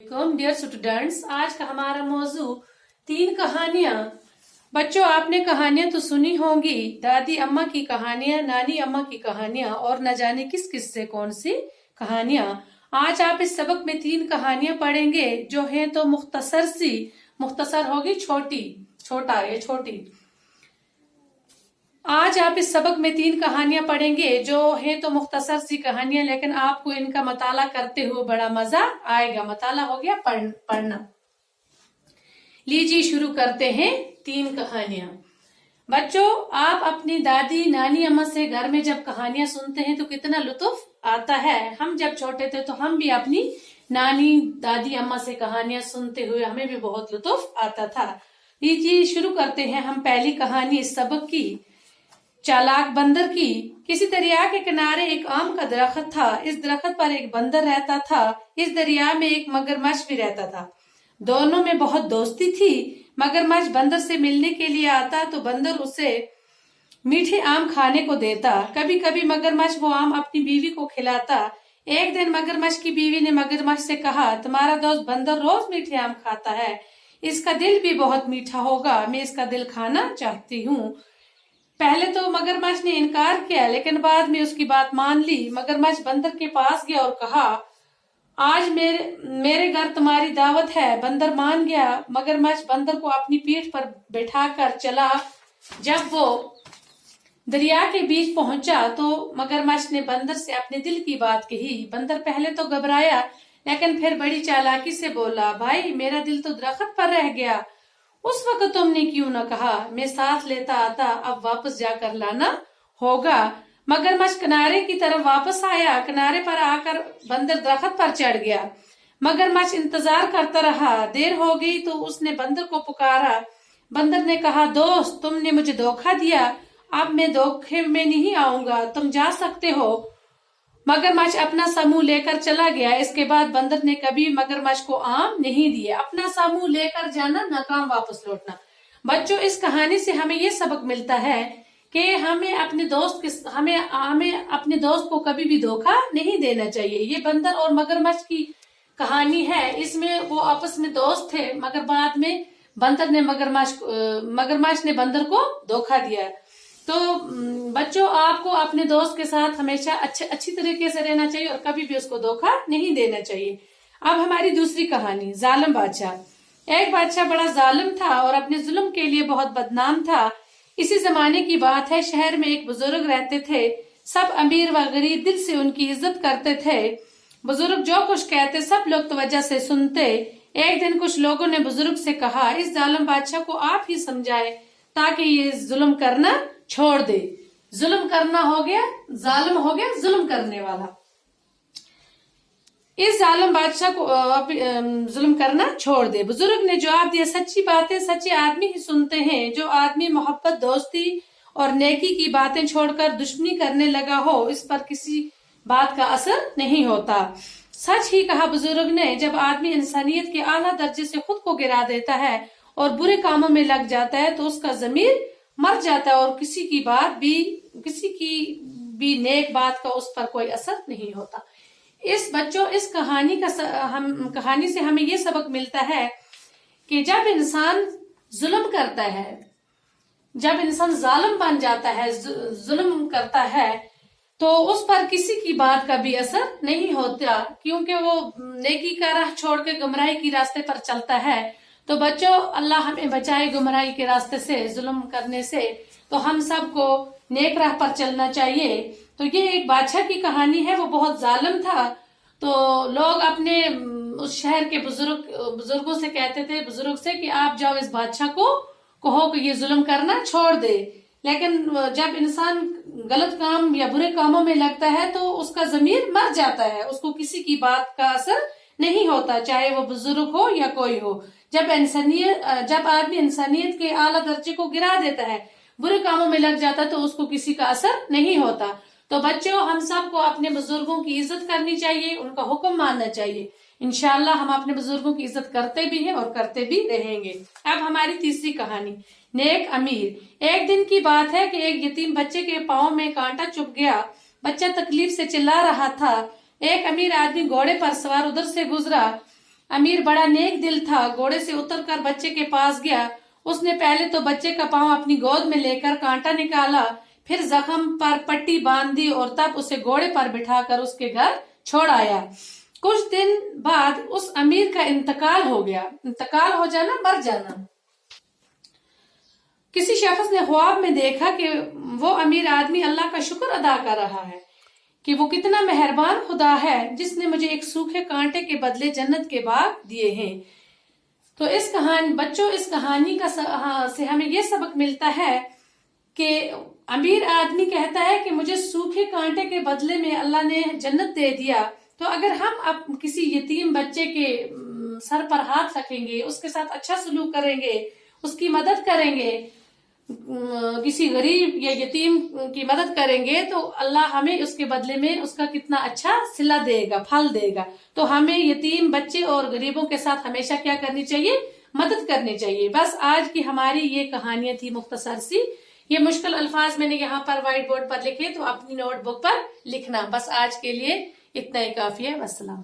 Dear students, आज का हमारा मौजू 3 कहानियां। बच्चों, आपने कहानियां तो सुनी होंगी, दादी अम्मा की कहानियां, नानी अम्मा की कहानियां और न जाने किस किस से कौन सी कहानियां। आज आप इस सबक में 3 कहानियां पढ़ेंगे जो हैं तो मुख्तसर होगी, छोटा ये छोटी। आज आप इस सबक में 3 कहानियां पढ़ेंगे जो हैं तो मुख्तसर सी कहानियां, लेकिन आपको इनका मताला करते हुए बड़ा मजा आएगा। मताला हो गया पढ़ना। लीजिए शुरू करते हैं 3 कहानियां। बच्चों, आप अपनी दादी नानी अम्मा से घर में जब कहानियां सुनते हैं तो कितना लुत्फ आता है। हम जब छोटे थे तो हम भी अपनी नानी दादी अम्मा से कहानियां सुनते हुए हमें भी बहुत लुत्फ आता था। लीजिए शुरू करते हैं हम पहली कहानी इस सबक की, चालाक बंदर की। किसी दरिया के किनारे एक आम का दरख्त था। इस दरख्त पर एक बंदर रहता था। इस दरिया में एक मगरमच्छ भी रहता था। दोनों में बहुत दोस्ती थी। मगरमच्छ बंदर से मिलने के लिए आता तो बंदर उसे मीठे आम खाने को देता। कभी कभी मगरमच्छ वो आम अपनी बीवी को खिलाता। एक दिन मगरमच्छ की बीवी ने मगरमच्छ से कहा, तुम्हारा दोस्त बंदर रोज मीठे आम खाता है, इसका दिल भी बहुत मीठा होगा, मैं इसका दिल खाना चाहती हूँ। पहले तो मगरमच्छ ने इनकार किया, लेकिन बाद में उसकी बात मान ली। मगरमच्छ बंदर के पास गया और कहा, आज मेरे घर तुम्हारी दावत है। बंदर मान गया। मगरमच्छ बंदर को अपनी पीठ पर बैठाकर चला। जब वो दरिया के बीच पहुंचा तो मगरमच्छ ने बंदर से अपने दिल की बात कही। बंदर पहले तो घबराया, लेकिन फिर बड़ी चालाकी से बोला, भाई मेरा दिल तो दरख्त पर रह गया, उस वक्त तुमने क्यों न कहा, मैं साथ लेता आता, अब वापस जाकर लाना होगा। मगरमच्छ किनारे की तरफ वापस आया। किनारे पर आकर बंदर दरख्त पर चढ़ गया। मगरमच्छ इंतजार करता रहा। देर हो गई तो उसने बंदर को पुकारा। बंदर ने कहा, दोस्त तुमने मुझे धोखा दिया, अब मैं धोखे में नहीं आऊंगा, तुम जा सकते हो। मगरमच्छ अपना समूह लेकर चला गया। इसके बाद बंदर ने कभी मगरमच्छ को आम नहीं दिए। अपना समूह लेकर जाना, नाकाम वापस लौटना। बच्चों, इस कहानी से हमें ये सबक मिलता है कि हमें अपने दोस्त को कभी भी धोखा नहीं देना चाहिए। ये बंदर और मगरमच्छ की कहानी है। इसमें वो आपस में दोस्त थे, मगर बाद में मगरमच्छ ने बंदर को धोखा दिया। तो बच्चों, आपको अपने दोस्त के साथ हमेशा अच्छी तरीके से रहना चाहिए और कभी भी उसको धोखा नहीं देना चाहिए। अब हमारी दूसरी कहानी, जालिम बादशाह। एक बादशाह बड़ा जालिम था और अपने जुल्म के लिए बहुत बदनाम था। इसी जमाने की बात है, शहर में एक बुजुर्ग रहते थे। सब अमीर व गरीब दिल से उनकी इज्जत करते थे। बुजुर्ग जो कुछ कहते सब लोग तवज्जो से सुनते। एक दिन कुछ लोगों ने बुजुर्ग से कहा, इस जालिम बादशाह को आप ही समझाए ताकि ये जुल्म करना छोड़ दे। जुल्म करना हो गया, जालिम हो गया जुल्म करने वाला। इस जालिम बादशाह को जुल्म करना छोड़ दे। बुजुर्ग ने जवाब दिया, सच्ची बातें सच्चे आदमी ही सुनते हैं। जो आदमी मोहब्बत, दोस्ती और नेकी की बातें छोड़कर दुश्मनी करने लगा हो, इस पर किसी बात का असर नहीं होता। सच ही कहा बुजुर्ग ने। जब आदमी इंसानियत के आला दर्जे से खुद को गिरा देता है और बुरे कामों में लग जाता है तो उसका जमीर मर जाता है और किसी की भी नेक बात का उस पर कोई असर नहीं होता। इस कहानी से हमें ये सबक मिलता है कि जब इंसान जुल्म करता है, जब इंसान जालिम बन जाता है, जुल्म करता है, तो उस पर किसी की बात का भी असर नहीं होता, क्योंकि वो नेकी का राह छोड़ के गुमराही की रास्ते पर चलता है। तो बच्चों, अल्लाह हमें बचाए गुमराही के रास्ते से, जुल्म करने से। तो हम सबको नेक राह पर चलना चाहिए। तो ये एक बादशाह की कहानी है, वो बहुत जालिम था। तो लोग अपने उस शहर के बुजुर्गों से कहते थे, बुजुर्ग से, कि आप जाओ इस बादशाह को कहो कि ये जुल्म करना छोड़ दे। लेकिन जब इंसान गलत काम या बुरे कामों में लगता है तो उसका जमीर मर जाता है, उसको किसी की बात का असर नहीं होता, चाहे वो बुजुर्ग हो या कोई हो। जब आदमी इंसानियत के आला दर्जे को गिरा देता है, बुरे कामों में लग जाता है, तो उसको किसी का असर नहीं होता। तो बच्चों, हम सबको अपने बुजुर्गों की इज्जत करनी चाहिए, उनका हुक्म मानना चाहिए। इंशाल्लाह हम अपने बुजुर्गों की इज्जत करते भी हैं और करते भी रहेंगे। अब हमारी तीसरी कहानी, नेक अमीर। एक दिन की बात है कि एक यतीम बच्चे के पाँव में कांटा चुभ गया। बच्चा तकलीफ से चिल्ला रहा था। एक अमीर आदमी घोड़े पर सवार उधर से गुजरा। अमीर बड़ा नेक दिल था, घोड़े से उतरकर बच्चे के पास गया। उसने पहले तो बच्चे का पांव अपनी गोद में लेकर कांटा निकाला, फिर जख्म पर पट्टी बांध दी और तब उसे घोड़े पर बिठाकर उसके घर छोड़ आया। कुछ दिन बाद उस अमीर का इंतकाल हो गया। इंतकाल हो जाना, मर जाना। किसी शख्स ने ख्वाब में देखा कि वो अमीर आदमी अल्लाह का शुक्र अदा कर रहा है कि वो कितना मेहरबान खुदा है जिसने मुझे एक सूखे कांटे के बदले जन्नत के बाग दिए हैं। तो इस कहानी का से हमें ये सबक मिलता है कि अमीर आदमी कहता है कि मुझे सूखे कांटे के बदले में अल्लाह ने जन्नत दे दिया। तो अगर हम अब किसी यतीम बच्चे के सर पर हाथ रखेंगे, उसके साथ अच्छा सलूक करेंगे, उसकी मदद करेंगे, किसी गरीब या यतीम की मदद करेंगे, तो अल्लाह हमें उसके बदले में उसका कितना अच्छा सिला देगा, फल देगा। तो हमें यतीम बच्चे और गरीबों के साथ हमेशा क्या करनी चाहिए? मदद करनी चाहिए। बस आज की हमारी ये कहानियां थी मुख्तसर सी। ये मुश्किल अल्फाज मैंने यहाँ पर व्हाइट बोर्ड पर लिखे, तो अपनी नोटबुक पर लिखना। बस आज के लिए इतना ही काफी है। वस्सलाम।